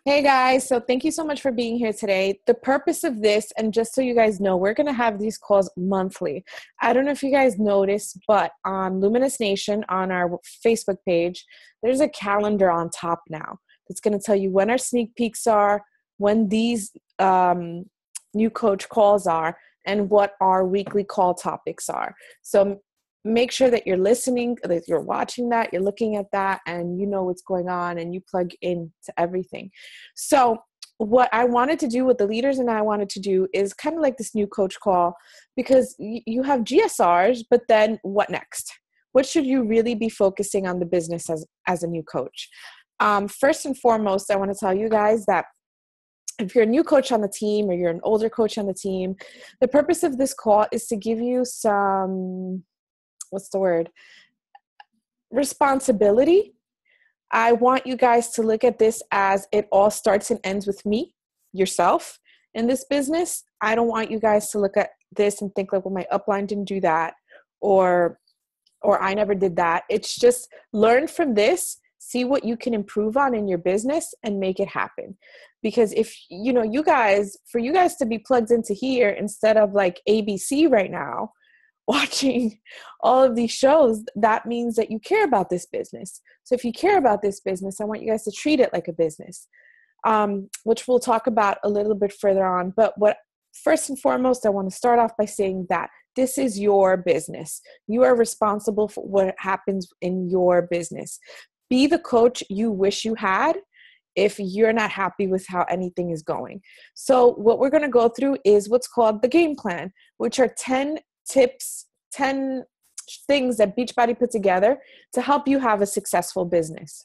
Hey guys, so thank you so much for being here today. The purpose of this, and just so you guys know, we're going to have these calls monthly. I don't know if you guys noticed, but on Luminous Nation, on our Facebook page, there's a calendar on top now that's going to tell you when our sneak peeks are, when these new coach calls are, and what our weekly call topics are. So make sure that you're listening, that you're watching that, you're looking at that, and you know what's going on, and you plug in to everything. So what I wanted to do, what the leaders and I wanted to do, is kind of like this new coach call, because you have GSRs, but then what next? What should you really be focusing on the business as a new coach? First and foremost, I want to tell you guys that if you're a new coach on the team or you're an older coach on the team, the purpose of this call is to give you some responsibility. I want you guys to look at this as it all starts and ends with me, yourself, in this business. I don't want you guys to look at this and think like, well, my upline didn't do that, or I never did that. It's just learn from this, see what you can improve on in your business and make it happen. Because if, for you guys to be plugged into here instead of like ABC right now, watching all of these shows, that means that you care about this business. So if you care about this business, I want you guys to treat it like a business, which we'll talk about a little bit further on. But first and foremost, I want to start off by saying that this is your business. You are responsible for what happens in your business. Be the coach you wish you had if you're not happy with how anything is going. So what we're going to go through is what's called the game plan, which are 10 tips, 10 things that Beachbody put together to help you have a successful business.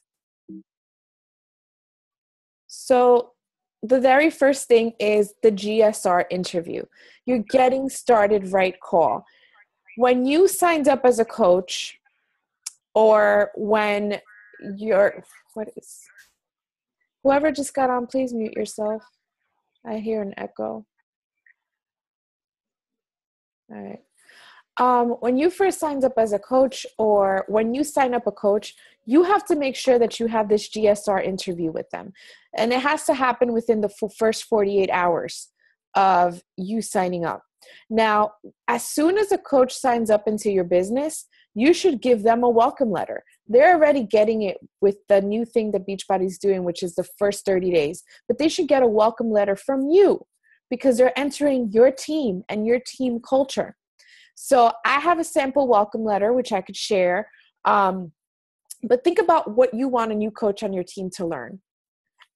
So the very first thing is the GSR interview. You're getting started right call. When you signed up as a coach, or when whoever just got on, please mute yourself. I hear an echo. All right. When you first signed up as a coach, or when you sign up a coach, you have to make sure that you have this GSR interview with them. And it has to happen within the first 48 hours of you signing up. Now, as soon as a coach signs up into your business, you should give them a welcome letter. They're already getting it with the new thing that Beachbody's doing, which is the first 30 days. But they should get a welcome letter from you, because they're entering your team and your team culture. So I have a sample welcome letter, which I could share. But think about what you want a new coach on your team to learn,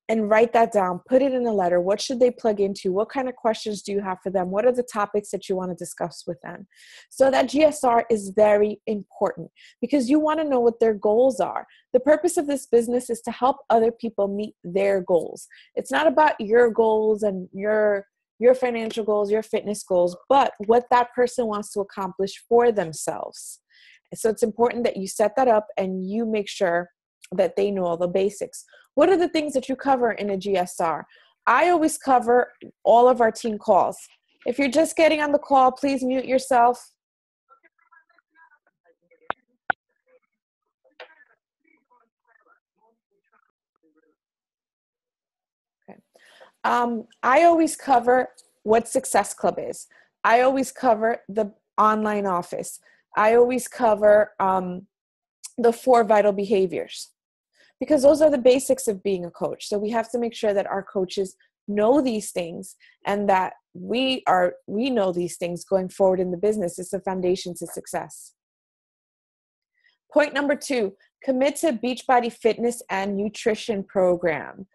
and write that down. Put it in a letter. What should they plug into? What kind of questions do you have for them? What are the topics that you want to discuss with them? So that GSR is very important, because you want to know what their goals are. The purpose of this business is to help other people meet their goals. It's not about your goals and your financial goals, your fitness goals, but what that person wants to accomplish for themselves. So it's important that you set that up and you make sure that they know all the basics. What are the things that you cover in a GSR? I always cover all of our team calls. If you're just getting on the call, please mute yourself. Okay. I always cover what Success Club is. I always cover the online office. I always cover the 4 vital behaviors, because those are the basics of being a coach. So we have to make sure that our coaches know these things, and that we know these things going forward in the business. It's the foundation to success. Point number 2, commit to Beachbody fitness and nutrition program.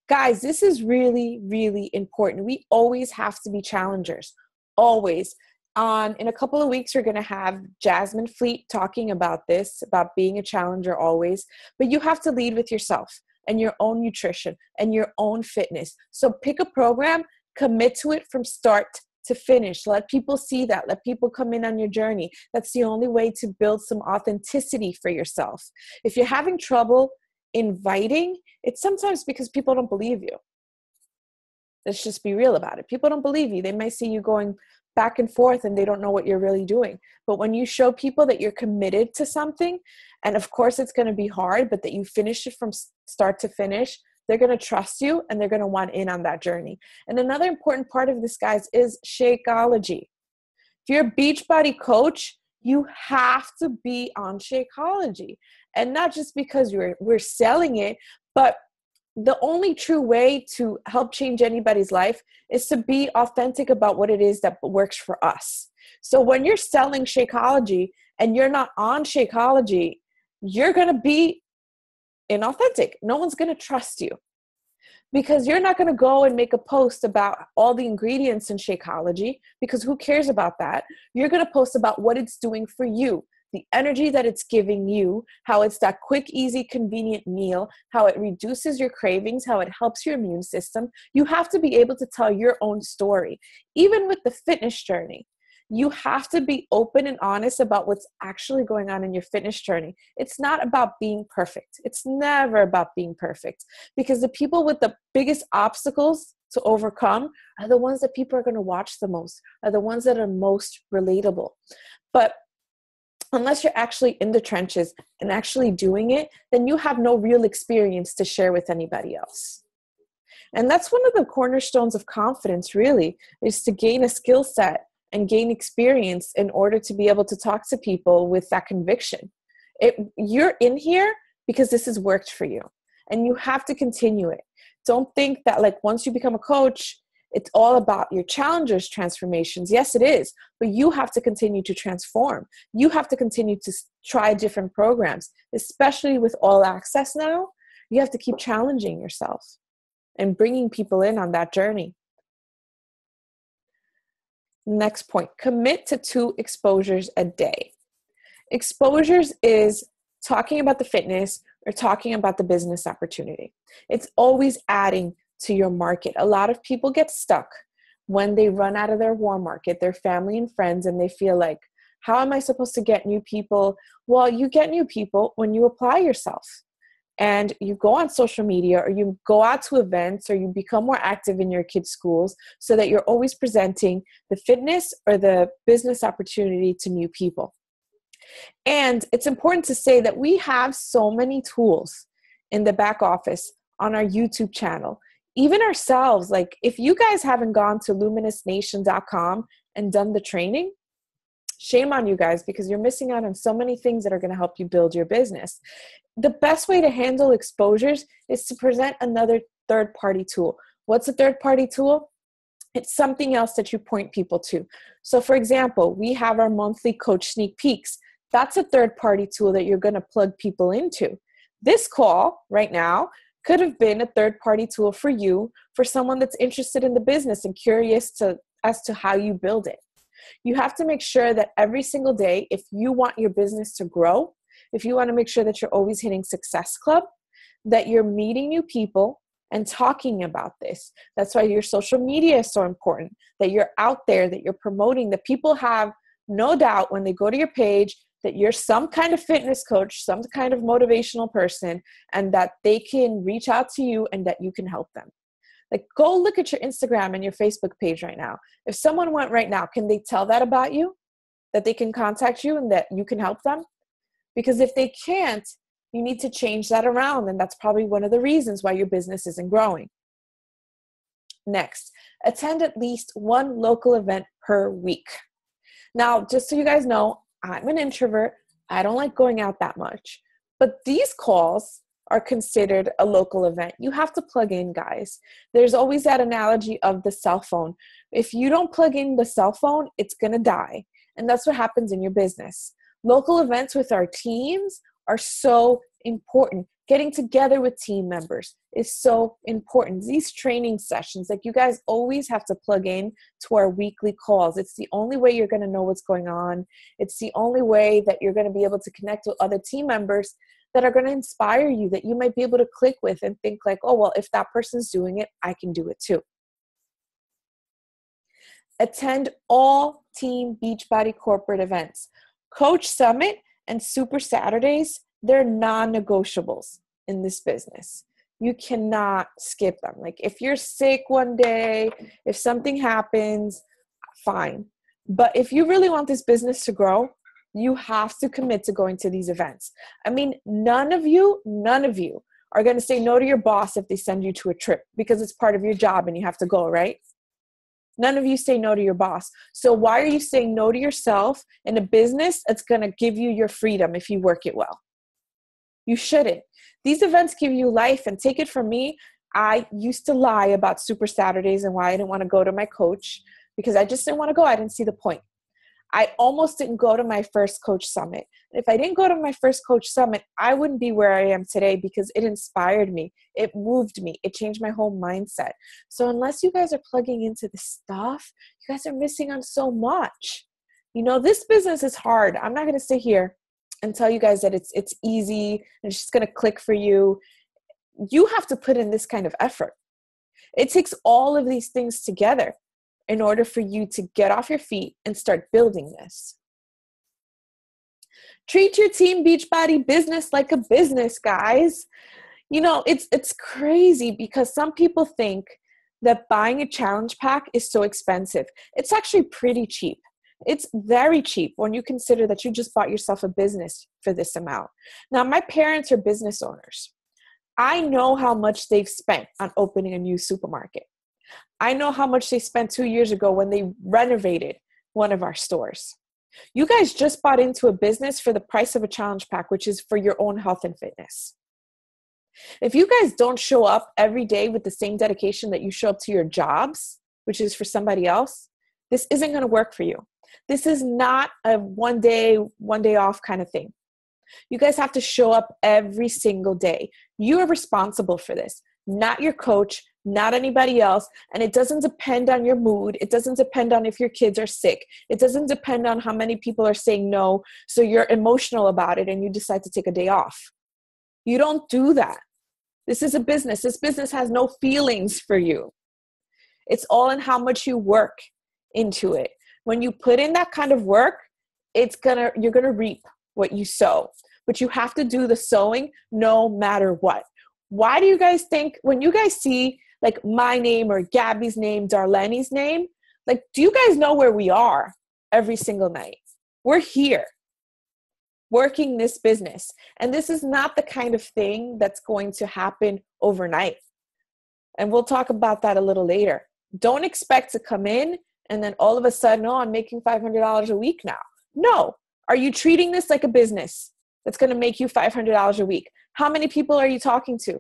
Guys, this is really, really important. We always have to be challengers, always. In a couple of weeks, we're going to have Jasmine Fleet talking about this, about being a challenger always. But you have to lead with yourself and your own nutrition and your own fitness. So pick a program, commit to it from start to finish. Let people see that. Let people come in on your journey. That's the only way to build some authenticity for yourself. If you're having trouble inviting, it's sometimes because people don't believe you. Let's just be real about it. People don't believe you. They might see you going back and forth and they don't know what you're really doing. But when you show people that you're committed to something, and of course it's going to be hard, but that you finish it from start to finish, they're going to trust you, and they're going to want in on that journey. And another important part of this, guys, is Shakeology. If you're a Beachbody coach, you have to be on Shakeology. And not just because we're selling it, but the only true way to help change anybody's life is to be authentic about what it is that works for us. So when you're selling Shakeology and you're not on Shakeology, you're going to be inauthentic. No one's going to trust you, because you're not going to go and make a post about all the ingredients in Shakeology, because who cares about that? You're going to post about what it's doing for you, the energy that it's giving you, how it's that quick, easy, convenient meal, how it reduces your cravings, how it helps your immune system. You have to be able to tell your own story. Even with the fitness journey, you have to be open and honest about what's actually going on in your fitness journey. It's not about being perfect. It's never about being perfect, because the people with the biggest obstacles to overcome are the ones that people are going to watch the most, are the ones that are most relatable. But unless you're actually in the trenches and actually doing it, then you have no real experience to share with anybody else. And that's one of the cornerstones of confidence, really, is to gain a skill set and gain experience in order to be able to talk to people with that conviction. You're in here because this has worked for you, and you have to continue it. Don't think that like once you become a coach, it's all about your challengers transformations. Yes, it is, but you have to continue to transform. You have to continue to try different programs, especially with all access now. You have to keep challenging yourself and bringing people in on that journey. Next point, commit to 2 exposures a day. Exposures is talking about the fitness or talking about the business opportunity. It's always adding to your market. A lot of people get stuck when they run out of their warm market, their family and friends, and they feel like, how am I supposed to get new people? Well, you get new people when you apply yourself and you go on social media, or you go out to events, or you become more active in your kids' schools, so that you're always presenting the fitness or the business opportunity to new people. And it's important to say that we have so many tools in the back office on our YouTube channel. Even ourselves, like if you guys haven't gone to luminousnation.com and done the training, shame on you guys, because you're missing out on so many things that are going to help you build your business. The best way to handle exposures is to present another third-party tool. What's a third-party tool? It's something else that you point people to. So for example, we have our monthly coach sneak peeks. That's a third-party tool that you're going to plug people into. This call right now could have been a third-party tool for you, for someone that's interested in the business and curious as to how you build it. You have to make sure that every single day, if you want your business to grow, if you want to make sure that you're always hitting Success Club, that you're meeting new people and talking about this. That's why your social media is so important, that you're out there, that you're promoting, that people have no doubt when they go to your page that you're some kind of fitness coach, some kind of motivational person, and that they can reach out to you and that you can help them. Like, go look at your Instagram and your Facebook page right now. If someone went right now, can they tell that about you? That they can contact you and that you can help them? Because if they can't, you need to change that around. And that's probably one of the reasons why your business isn't growing. Next, attend at least 1 local event per week. Now, just so you guys know, I'm an introvert. I don't like going out that much. But these calls are considered a local event. You have to plug in, guys. There's always that analogy of the cell phone. If you don't plug in the cell phone, it's going to die. And that's what happens in your business. Local events with our teams are so important. Getting together with team members is so important. These training sessions, like, you guys always have to plug in to our weekly calls. It's the only way you're going to know what's going on. It's the only way that you're going to be able to connect with other team members that are going to inspire you, that you might be able to click with and think like, oh, well, if that person's doing it, I can do it too. Attend all Team Beachbody corporate events. Coach Summit and Super Saturdays, they're non-negotiables in this business. You cannot skip them. Like, if you're sick one day, if something happens, fine. But if you really want this business to grow, you have to commit to going to these events. I mean, none of you are going to say no to your boss if they send you to a trip because it's part of your job and you have to go, right? None of you say no to your boss. So why are you saying no to yourself in a business that's going to give you your freedom if you work it well? You shouldn't. These events give you life, and take it from me, I used to lie about Super Saturdays and why I didn't want to go to my coach because I just didn't want to go. I didn't see the point. I almost didn't go to my first coach summit. If I didn't go to my first coach summit, I wouldn't be where I am today because it inspired me. It moved me. It changed my whole mindset. So unless you guys are plugging into this stuff, you guys are missing on so much. You know, this business is hard. I'm not going to sit here and tell you guys that it's easy and it's just going to click for you. You have to put in this kind of effort. It takes all of these things together in order for you to get off your feet and start building this. Treat your team Beachbody business like a business, guys. You know, it's crazy because some people think that buying a challenge pack is so expensive. It's actually pretty cheap. It's very cheap when you consider that you just bought yourself a business for this amount. Now, my parents are business owners. I know how much they've spent on opening a new supermarket. I know how much they spent 2 years ago when they renovated one of our stores. You guys just bought into a business for the price of a challenge pack, which is for your own health and fitness. If you guys don't show up every day with the same dedication that you show up to your jobs, which is for somebody else, this isn't going to work for you. This is not a one day off kind of thing. You guys have to show up every single day. You are responsible for this, not your coach, not anybody else. And it doesn't depend on your mood. It doesn't depend on if your kids are sick. It doesn't depend on how many people are saying no. So you're emotional about it and you decide to take a day off. You don't do that. This is a business. This business has no feelings for you. It's all in how much you work into it. When you put in that kind of work, you're gonna reap what you sow. But you have to do the sowing no matter what. Why do you guys think when you guys see like my name or Gabby's name, Darlene's name, like, do you guys know where we are every single night? We're here working this business. And this is not the kind of thing that's going to happen overnight. And we'll talk about that a little later. Don't expect to come in and then all of a sudden, oh, I'm making $500 a week now. No. Are you treating this like a business that's going to make you $500 a week? How many people are you talking to?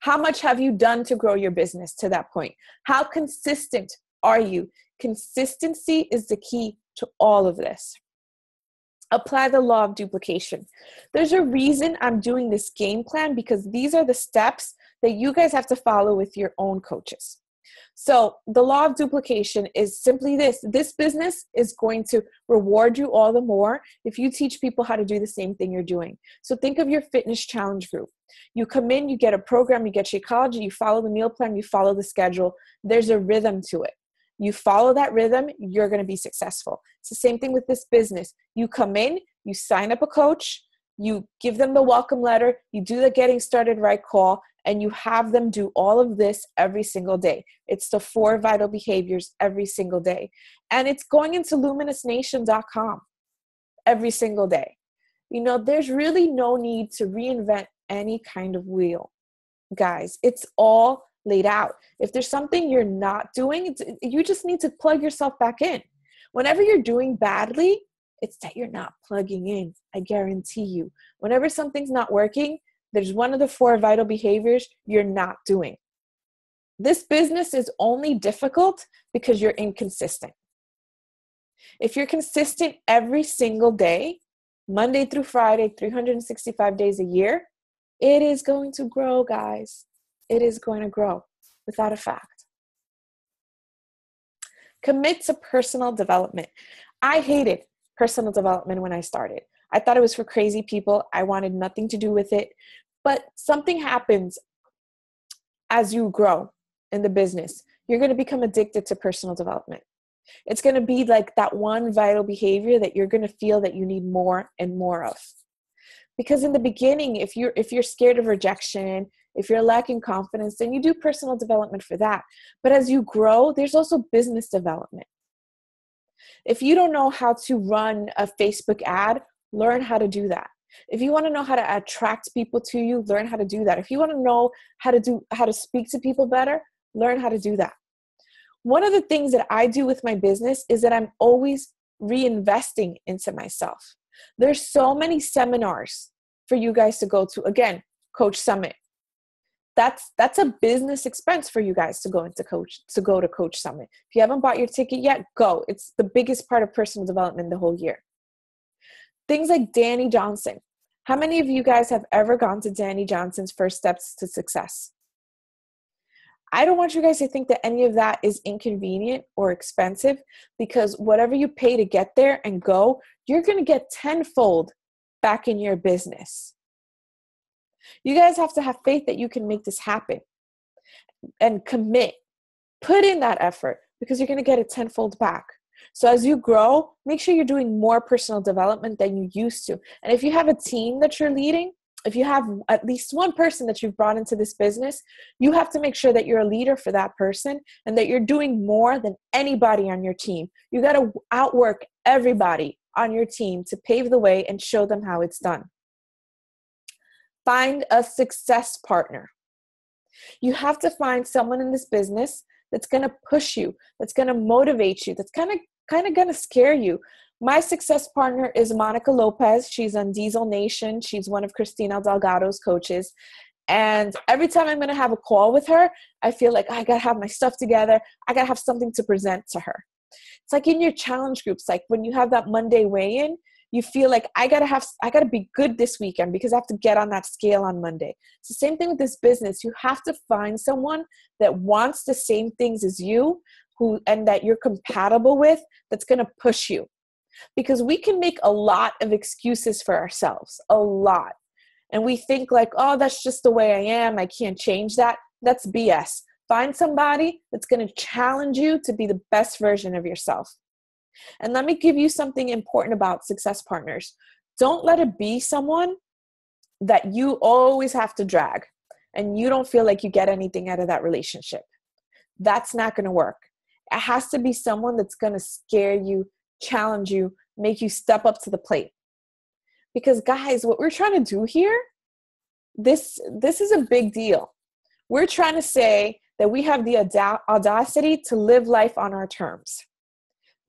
How much have you done to grow your business to that point? How consistent are you? Consistency is the key to all of this. Apply the law of duplication. There's a reason I'm doing this game plan because these are the steps that you guys have to follow with your own coaches. So the law of duplication is simply this. This business is going to reward you all the more if you teach people how to do the same thing you're doing. So think of your fitness challenge group. You come in, you get a program, you get Shakeology, you follow the meal plan, you follow the schedule. There's a rhythm to it. You follow that rhythm, you're going to be successful. It's the same thing with this business. You come in, you sign up a coach, you give them the welcome letter, you do the getting started right call, and you have them do all of this every single day. It's the 4 vital behaviors every single day. And it's going into luminousnation.com every single day. You know, there's really no need to reinvent any kind of wheel, guys. It's all laid out. If there's something you're not doing, you just need to plug yourself back in. Whenever you're doing badly, it's that you're not plugging in. I guarantee you. Whenever something's not working, there's one of the 4 vital behaviors you're not doing. This business is only difficult because you're inconsistent. If you're consistent every single day, Monday through Friday, 365 days a year, it is going to grow, guys. It is going to grow, without a fact. Commit to personal development. I hated personal development when I started. I thought it was for crazy people. I wanted nothing to do with it. But something happens as you grow in the business. You're going to become addicted to personal development. It's going to be like that one vital behavior that you're going to feel that you need more and more of. Because in the beginning, if you're scared of rejection, if you're lacking confidence, then you do personal development for that. But as you grow, there's also business development. If you don't know how to run a Facebook ad, learn how to do that. If you want to know how to attract people to you, learn how to do that. If you want to know how to speak to people better, learn how to do that. One of the things that I do with my business is that I'm always reinvesting into myself. There's so many seminars for you guys to go to. Again, Coach Summit. That's a business expense for you guys to go to Coach Summit. If you haven't bought your ticket yet, go. It's the biggest part of personal development the whole year. Things like Danny Johnson. How many of you guys have ever gone to Danny Johnson's First Steps to Success? I don't want you guys to think that any of that is inconvenient or expensive, because whatever you pay to get there and go, you're going to get tenfold back in your business. You guys have to have faith that you can make this happen and commit. Put in that effort, because you're going to get it tenfold back. So as you grow, make sure you're doing more personal development than you used to. And if you have a team that you're leading, if you have at least one person that you've brought into this business, you have to make sure that you're a leader for that person and that you're doing more than anybody on your team. You got to outwork everybody on your team to pave the way and show them how it's done. Find a success partner. You have to find someone in this business that's going to push you, that's going to motivate you, that's kind of going to scare you. My success partner is Monica Lopez. She's on Diesel Nation. She's one of Cristina Delgado's coaches. And every time I'm going to have a call with her, I feel like I got to have my stuff together. I got to have something to present to her. It's like in your challenge groups, like when you have that Monday weigh-in, you feel like I got to be good this weekend because I have to get on that scale on Monday. It's the same thing with this business. You have to find someone that wants the same things as you, and that you're compatible with, that's going to push you. Because we can make a lot of excuses for ourselves, a lot. And we think like, oh, that's just the way I am. I can't change that. That's BS. Find somebody that's going to challenge you to be the best version of yourself. And let me give you something important about success partners. Don't let it be someone that you always have to drag and you don't feel like you get anything out of that relationship. That's not going to work. It has to be someone that's going to scare you, challenge you, make you step up to the plate. Because guys, what we're trying to do here, this is a big deal. We're trying to say that we have the audacity to live life on our terms.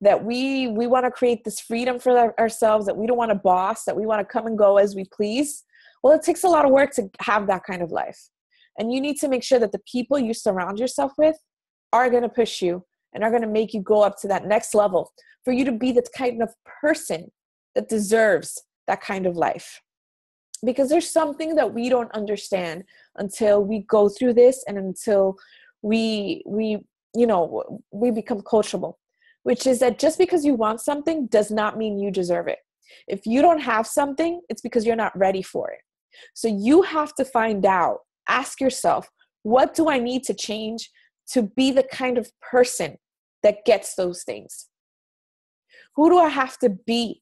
That we want to create this freedom for ourselves, that we don't want a boss, that we want to come and go as we please. Well, it takes a lot of work to have that kind of life. And you need to make sure that the people you surround yourself with are going to push you and are going to make you go up to that next level for you to be the kind of person that deserves that kind of life. Because there's something that we don't understand until we go through this and until we become coachable, which is that just because you want something does not mean you deserve it. If you don't have something, it's because you're not ready for it. So you have to find out, ask yourself, what do I need to change to be the kind of person that gets those things? Who do I have to be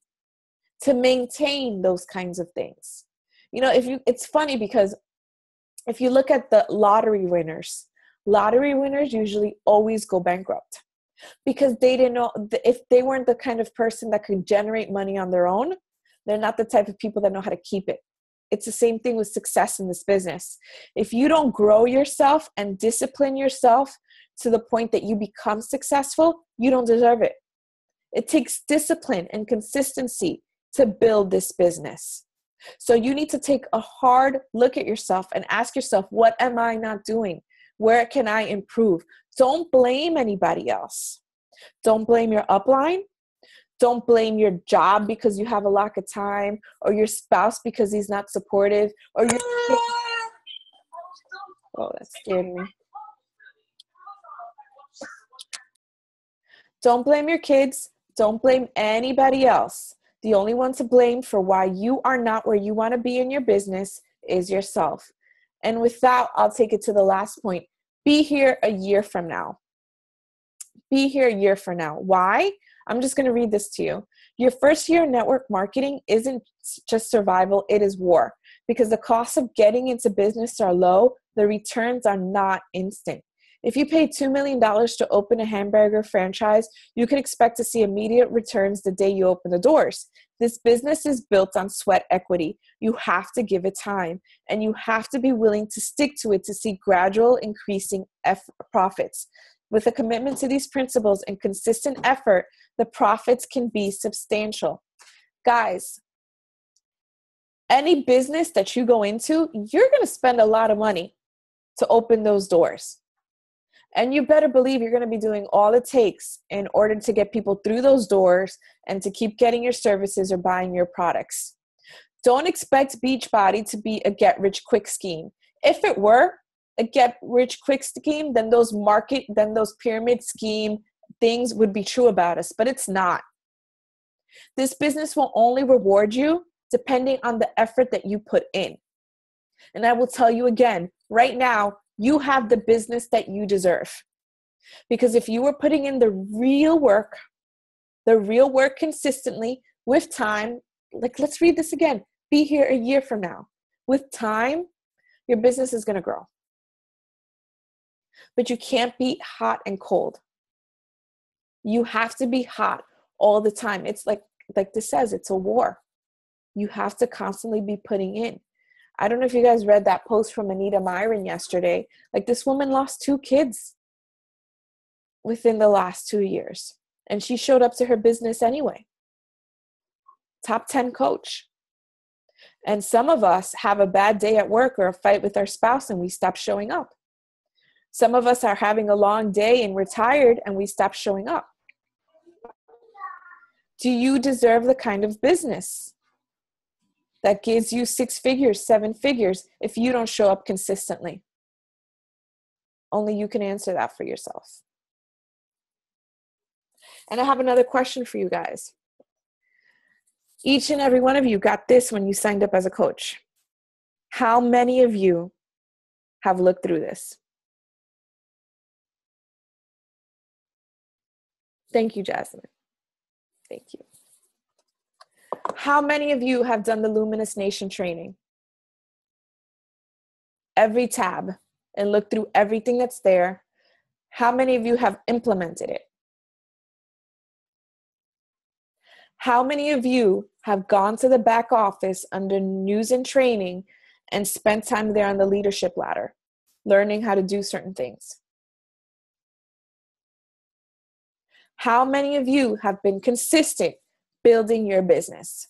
to maintain those kinds of things? It's funny because if you look at the lottery winners usually always go bankrupt because they didn't know, if they weren't the kind of person that could generate money on their own, they're not the type of people that know how to keep it. It's the same thing with success in this business. If you don't grow yourself and discipline yourself to the point that you become successful, you don't deserve it. It takes discipline and consistency to build this business. So you need to take a hard look at yourself and ask yourself, what am I not doing? Where can I improve? Don't blame anybody else. Don't blame your upline. Don't blame your job because you have a lack of time, or your spouse because he's not supportive, or your oh, that scared me. Don't blame your kids. Don't blame anybody else. The only one to blame for why you are not where you want to be in your business is yourself. And with that, I'll take it to the last point. Be here a year from now. Be here a year from now. Why? I'm just going to read this to you. Your first year in network marketing isn't just survival, it is war. Because the costs of getting into business are low, the returns are not instant. If you pay $2 million to open a hamburger franchise, you can expect to see immediate returns the day you open the doors. This business is built on sweat equity. You have to give it time, and you have to be willing to stick to it to see gradual increasing profits. With a commitment to these principles and consistent effort, the profits can be substantial. Guys, any business that you go into, you're going to spend a lot of money to open those doors. And you better believe you're going to be doing all it takes in order to get people through those doors and to keep getting your services or buying your products. Don't expect Beachbody to be a get-rich-quick scheme. If it were a get-rich-quick scheme, then those pyramid scheme things would be true about us, but it's not. This business will only reward you depending on the effort that you put in. And I will tell you again, right now, you have the business that you deserve. Because if you were putting in the real work consistently with time, like let's read this again, be here a year from now. With time, your business is going to grow. But you can't be hot and cold. You have to be hot all the time. It's like this says, it's a war. You have to constantly be putting in. I don't know if you guys read that post from Anita Myron yesterday. Like, this woman lost 2 kids within the last 2 years. And she showed up to her business anyway. Top 10 coach. And some of us have a bad day at work or a fight with our spouse and we stop showing up. Some of us are having a long day and we're tired and we stop showing up. Do you deserve the kind of business that gives you 6 figures, 7 figures if you don't show up consistently? Only you can answer that for yourself. And I have another question for you guys. Each and every one of you got this when you signed up as a coach. How many of you have looked through this? Thank you, Jasmine. Thank you. How many of you have done the Luminous Nation training? Every tab and looked through everything that's there. How many of you have implemented it? How many of you have gone to the back office under news and training and spent time there on the leadership ladder, learning how to do certain things? How many of you have been consistent building your business?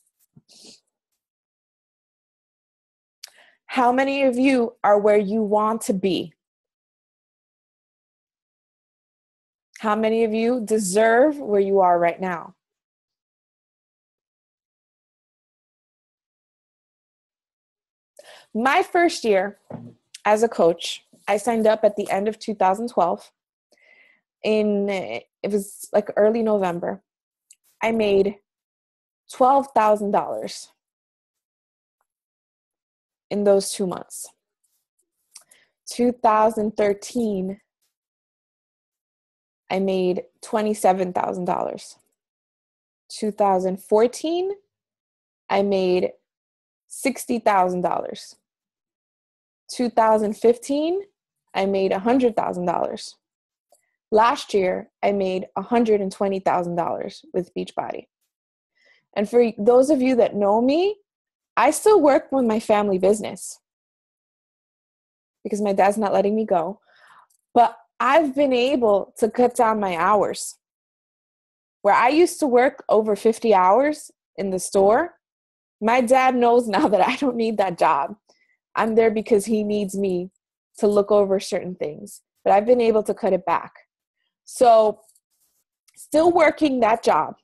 How many of you are where you want to be? How many of you deserve where you are right now? My first year as a coach, I signed up at the end of 2012. It was like early November. I made $12,000 in those 2 months. 2013, I made $27,000. 2014, I made $60,000. 2015, I made $100,000. Last year, I made $120,000 with Beachbody. And for those of you that know me, I still work with my family business because my dad's not letting me go. But I've been able to cut down my hours. Where I used to work over 50 hours in the store, my dad knows now that I don't need that job. I'm there because he needs me to look over certain things. But I've been able to cut it back. So still working that job,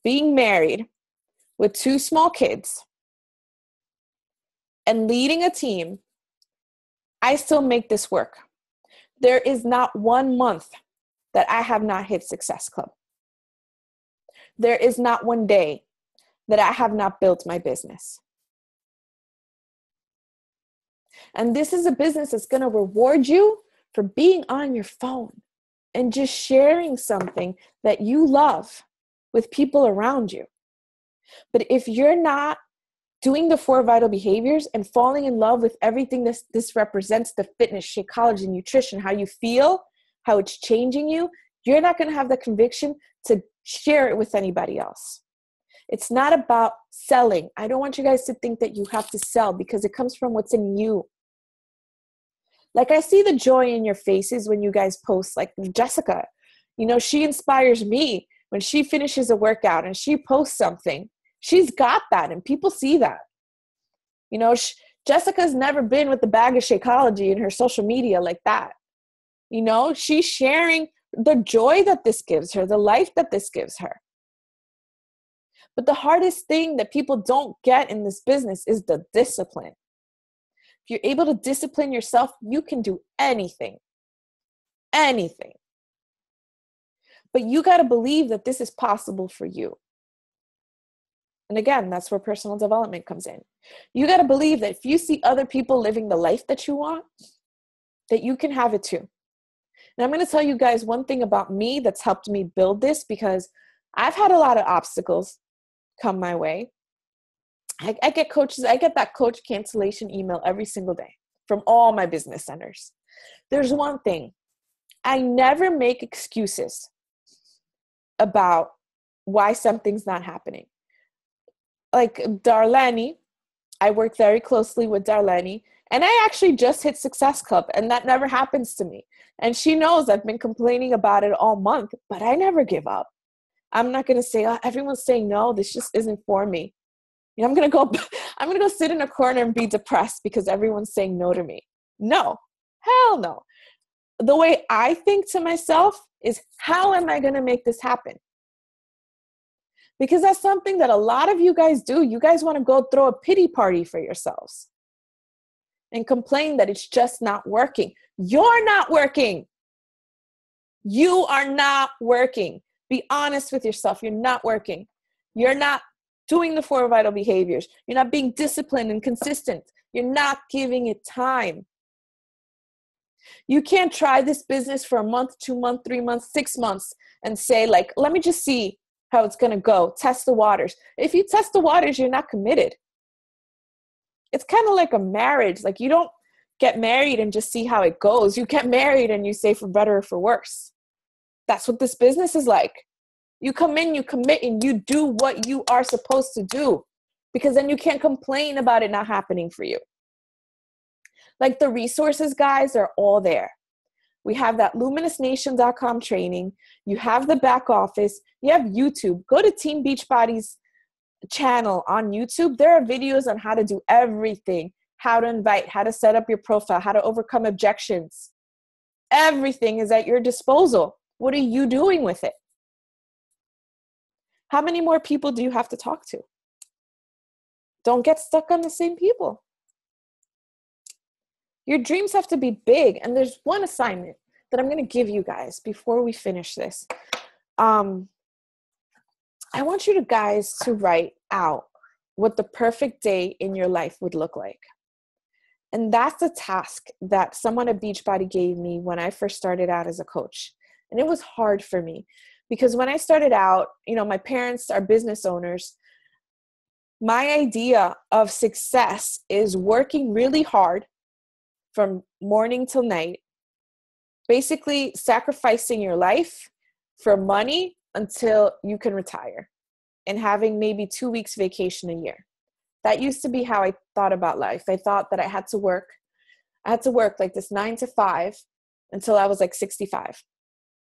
being married with 2 small kids, and leading a team, I still make this work. There is not 1 month that I have not hit Success Club. There is not 1 day that I have not built my business. And this is a business that's going to reward you for being on your phone and just sharing something that you love with people around you. But if you're not doing the 4 vital behaviors and falling in love with everything this represents, the fitness, Shakeology, nutrition, how you feel, how it's changing you, you're not going to have the conviction to share it with anybody else. It's not about selling. I don't want you guys to think that you have to sell, because it comes from what's in you. Like, I see the joy in your faces when you guys post, like Jessica, she inspires me when she finishes a workout and she posts something. She's got that, and people see that. Jessica's never been with the bag of Shakeology in her social media like that. She's sharing the joy that this gives her, the life that this gives her. But the hardest thing that people don't get in this business is the discipline. If you're able to discipline yourself, you can do anything. Anything. But you got to believe that this is possible for you. And again, that's where personal development comes in. You got to believe that if you see other people living the life that you want, that you can have it too. And I'm going to tell you guys one thing about me that's helped me build this, because I've had a lot of obstacles come my way. I get that coach cancellation email every single day from all my business centers. There's one thing. I never make excuses about why something's not happening. Like Darlene, I work very closely with Darlene, and I actually just hit Success Club, and that never happens to me. And she knows I've been complaining about it all month, but I never give up. I'm not going to say, everyone's saying no, this just isn't for me. I'm going to go sit in a corner and be depressed because everyone's saying no to me. No, hell no. The way I think to myself is, how am I going to make this happen? Because that's something that a lot of you guys do. You guys want to go throw a pity party for yourselves and complain that it's just not working. You're not working. You are not working. Be honest with yourself. You're not working. You're not doing the 4 vital behaviors. You're not being disciplined and consistent. You're not giving it time. You can't try this business for a month, 2 months, 3 months, 6 months and say, like, let me just see how it's going to go. Test the waters. If you test the waters, you're not committed. It's kind of like a marriage. Like, you don't get married and just see how it goes. You get married and you say for better or for worse. That's what this business is like. You come in, you commit, and you do what you are supposed to do, because then you can't complain about it not happening for you. Like, the resources, guys, are all there. We have that luminousnation.com training. You have the back office. You have YouTube. Go to Team Beachbody's channel on YouTube. There are videos on how to do everything, how to invite, how to set up your profile, how to overcome objections. Everything is at your disposal. What are you doing with it? How many more people do you have to talk to? Don't get stuck on the same people. Your dreams have to be big. And there's one assignment that I'm going to give you guys before we finish this. I want you guys to write out what the perfect day in your life would look like. And that's a task that someone at Beachbody gave me when I first started out as a coach. And it was hard for me because when I started out, my parents are business owners. My idea of success is working really hard from morning till night, basically sacrificing your life for money until you can retire and having maybe 2 weeks vacation a year. That used to be how I thought about life. I thought that I had to work like this 9 to 5 until I was like 65.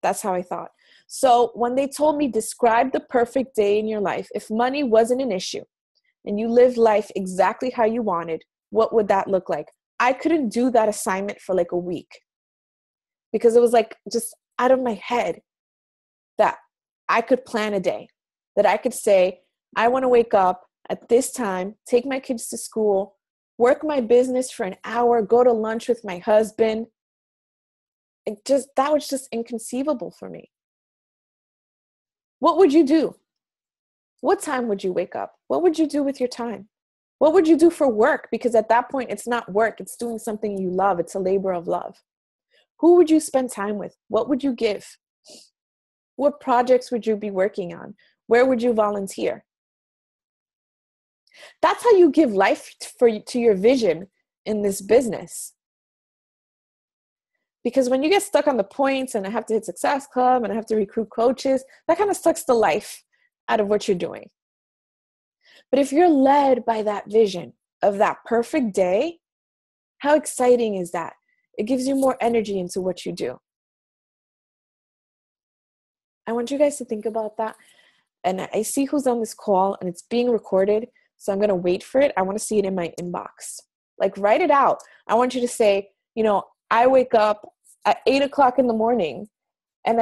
That's how I thought. So when they told me, describe the perfect day in your life, if money wasn't an issue and you lived life exactly how you wanted, what would that look like? I couldn't do that assignment for like a week because it was like just out of my head that I could plan a day, that I could say, I want to wake up at this time, take my kids to school, work my business for an hour, go to lunch with my husband. That was just inconceivable for me. What would you do? What time would you wake up? What would you do with your time? What would you do for work? Because at that point, it's not work. It's doing something you love. It's a labor of love. Who would you spend time with? What would you give? What projects would you be working on? Where would you volunteer? That's how you give life to your vision in this business. Because when you get stuck on the points and I have to hit Success Club and I have to recruit coaches, that kind of sucks the life out of what you're doing. But if you're led by that vision of that perfect day, how exciting is that? It gives you more energy into what you do. I want you guys to think about that. And I see who's on this call and it's being recorded. So I'm going to wait for it. I want to see it in my inbox. Like, write it out. I want you to say, I wake up at 8:00 in the morning and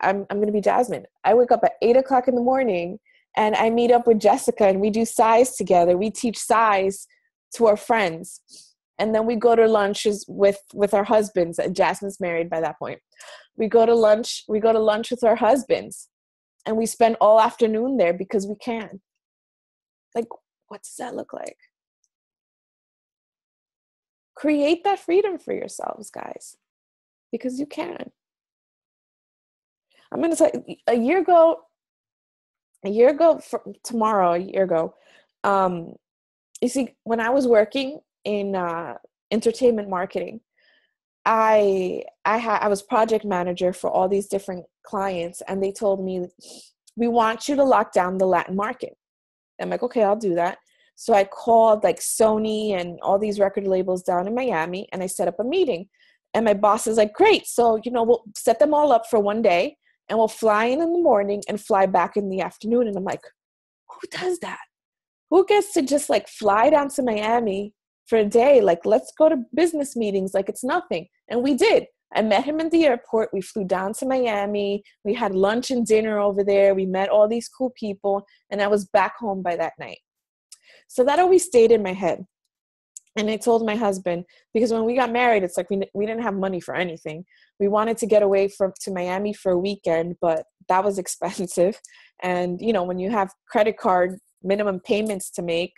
I'm going to be Jasmine. I wake up at 8:00 in the morning and I meet up with Jessica and we do size together. We teach size to our friends. And then we go to lunches with our husbands. Jasmine's married by that point. We go to lunch with our husbands and we spend all afternoon there because we can. Like, what does that look like? Create that freedom for yourselves, guys, because you can. I'm going to tell you, a year ago, you see, when I was working in entertainment marketing, I was project manager for all these different clients, and they told me, we want you to lock down the Latin market. I'm like, okay, I'll do that. So I called like Sony and all these record labels down in Miami, and I set up a meeting. And my boss is like, great. So, we'll set them all up for one day, and we'll fly in the morning and fly back in the afternoon. And I'm like, who does that? Who gets to just like fly down to Miami for a day? Like, let's go to business meetings like it's nothing. And we did. I met him in the airport. We flew down to Miami. We had lunch and dinner over there. We met all these cool people. And I was back home by that night. So that always stayed in my head. And I told my husband, because when we got married, it's like we didn't have money for anything. We wanted to get away to Miami for a weekend, but that was expensive. And, when you have credit card minimum payments to make,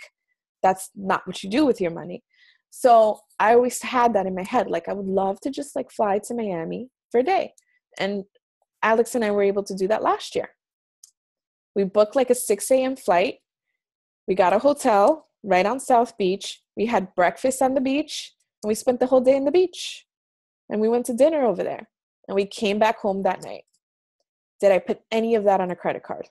that's not what you do with your money. So I always had that in my head. Like, I would love to just like fly to Miami for a day. And Alex and I were able to do that last year. We booked like a 6 a.m. flight. We got a hotel right on South Beach. We had breakfast on the beach, and we spent the whole day in the beach. And we went to dinner over there, and we came back home that night. Did I put any of that on a credit card?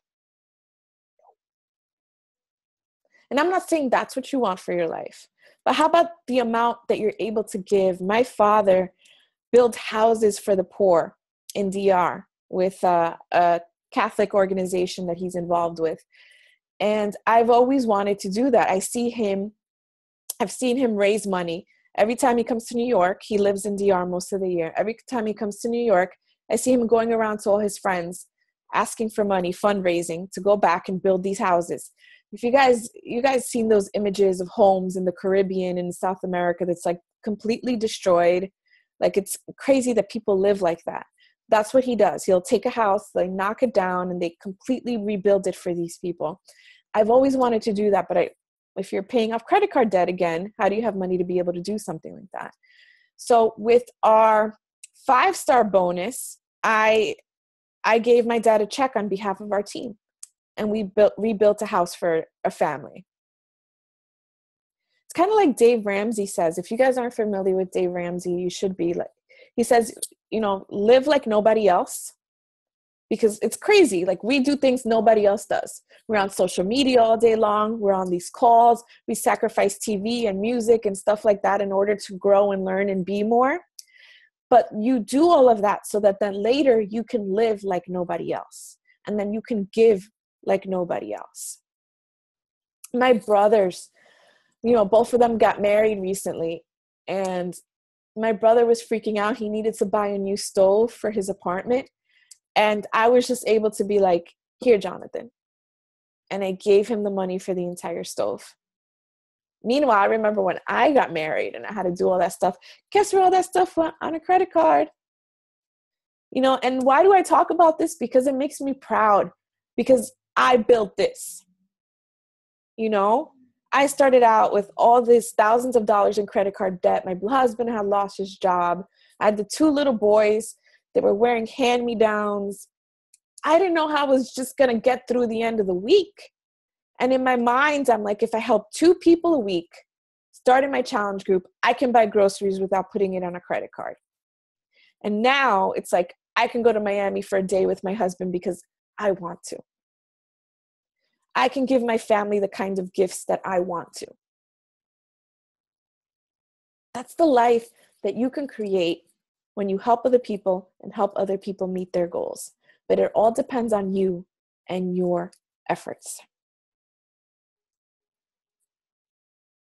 And I'm not saying that's what you want for your life, but how about the amount that you're able to give? My father built houses for the poor in DR with a Catholic organization that he's involved with. And I've always wanted to do that. I've seen him raise money. Every time he comes to New York, he lives in DR most of the year. Every time he comes to New York, I see him going around to all his friends, asking for money, fundraising to go back and build these houses. If you guys seen those images of homes in the Caribbean and South America that's like completely destroyed, like it's crazy that people live like that. That's what he does. He'll take a house, they knock it down, and they completely rebuild it for these people. I've always wanted to do that, but if you're paying off credit card debt again, how do you have money to be able to do something like that? So with our 5-star bonus, I gave my dad a check on behalf of our team, and we rebuilt a house for a family. It's kind of like Dave Ramsey says. If you guys aren't familiar with Dave Ramsey, you should be. Like, he says, live like nobody else, because it's crazy. Like, we do things nobody else does. We're on social media all day long. We're on these calls. We sacrifice TV and music and stuff like that in order to grow and learn and be more. But you do all of that so that then later you can live like nobody else. And then you can give like nobody else. My brothers, both of them got married recently. And my brother was freaking out. He needed to buy a new stove for his apartment. And I was just able to be like, here, Jonathan. And I gave him the money for the entire stove. Meanwhile, I remember when I got married and I had to do all that stuff. Guess where all that stuff went? On a credit card. And why do I talk about this? Because it makes me proud. Because I built this. I started out with all this thousands of dollars in credit card debt. My husband had lost his job. I had the 2 little boys. They were wearing hand-me-downs. I didn't know how I was just going to get through the end of the week. And in my mind, I'm like, if I help 2 people a week, starting my challenge group, I can buy groceries without putting it on a credit card. And now it's like, I can go to Miami for a day with my husband because I want to. I can give my family the kind of gifts that I want to. That's the life that you can create when you help other people and help other people meet their goals. But it all depends on you and your efforts.